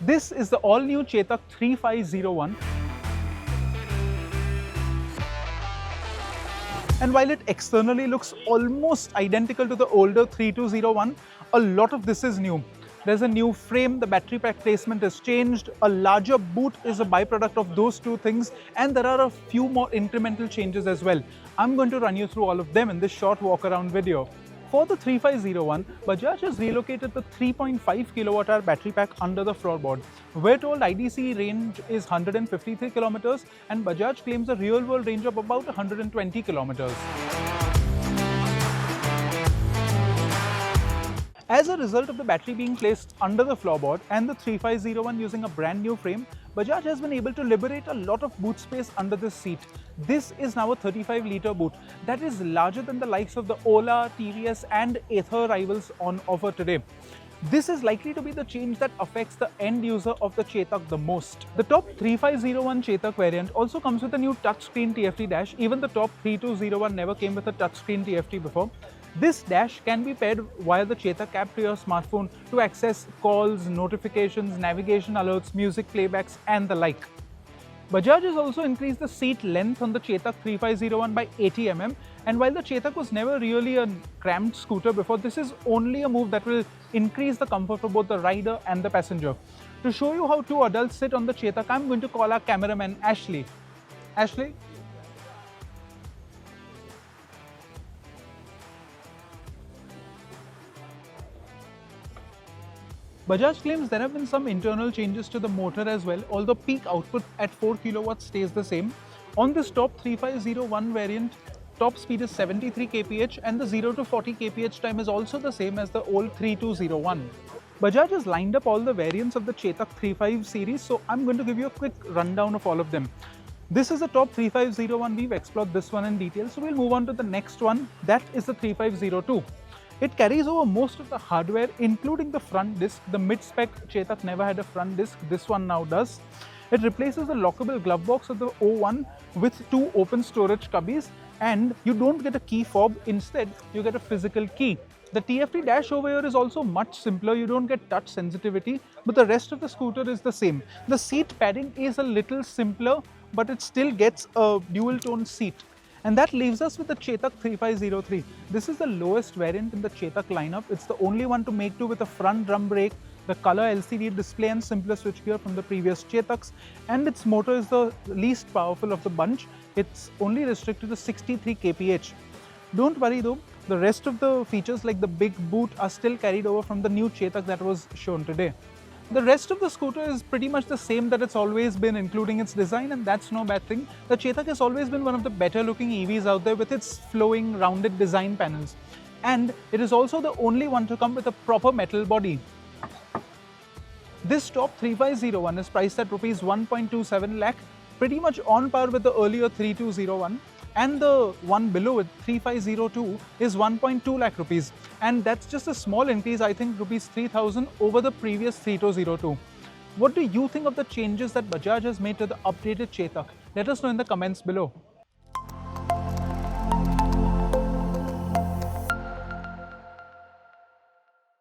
This is the all-new Chetak 3501. And while it externally looks almost identical to the older 3201, a lot of this is new. There's a new frame, the battery pack placement is changed, a larger boot is a byproduct of those two things, and there are a few more incremental changes as well. I'm going to run you through all of them in this short walk around video. For the 3501, Bajaj has relocated the 3.5 kWh battery pack under the floorboard. We're told IDC range is 153 kilometers and Bajaj claims a real-world range of about 120 kilometers. As a result of the battery being placed under the floorboard and the 3501 using a brand new frame, Bajaj has been able to liberate a lot of boot space under this seat. This is now a 35-litre boot that is larger than the likes of the Ola, TVS and Ather rivals on offer today. This is likely to be the change that affects the end user of the Chetak the most. The top 3501 Chetak variant also comes with a new touchscreen TFT dash. Even the top 3201 never came with a touchscreen TFT before. This dash can be paired via the Chetak app to your smartphone to access calls, notifications, navigation alerts, music playbacks and the like. Bajaj has also increased the seat length on the Chetak 3501 by 80 mm, and while the Chetak was never really a cramped scooter before, this is only a move that will increase the comfort for both the rider and the passenger. To show you how two adults sit on the Chetak, I'm going to call our cameraman Ashley. Ashley? Bajaj claims there have been some internal changes to the motor as well, although peak output at 4 kW stays the same. On this top 3501 variant, top speed is 73 kph and the 0 to 40 kph time is also the same as the old 3201. Bajaj has lined up all the variants of the Chetak 35 series, so I'm going to give you a quick rundown of all of them. This is the top 3501, we've explored this one in detail, so we'll move on to the next one, that is the 3502. It carries over most of the hardware, including the front disc. The mid-spec Chetak never had a front disc, this one now does. It replaces the lockable glove box of the 01 with two open storage cubbies, and you don't get a key fob, instead you get a physical key. The TFT dash over here is also much simpler, you don't get touch sensitivity, but the rest of the scooter is the same. The seat padding is a little simpler, but it still gets a dual tone seat. And that leaves us with the Chetak 3503. This is the lowest variant in the Chetak lineup. It's the only one to make do with a front drum brake, the color LCD display and simpler switchgear from the previous Chetaks. And its motor is the least powerful of the bunch. It's only restricted to 63 kph. Don't worry though, the rest of the features like the big boot are still carried over from the new Chetak that was shown today. The rest of the scooter is pretty much the same that it's always been, including its design, and that's no bad thing. The Chetak has always been one of the better looking EVs out there with its flowing, rounded design panels. And it is also the only one to come with a proper metal body. This top 3501 is priced at Rs 1.27 lakh, pretty much on par with the earlier 3201. And the one below it, 3502, is 1.2 lakh rupees. And that's just a small increase, I think Rs 3,000 over the previous 3202. What do you think of the changes that Bajaj has made to the updated Chetak? Let us know in the comments below.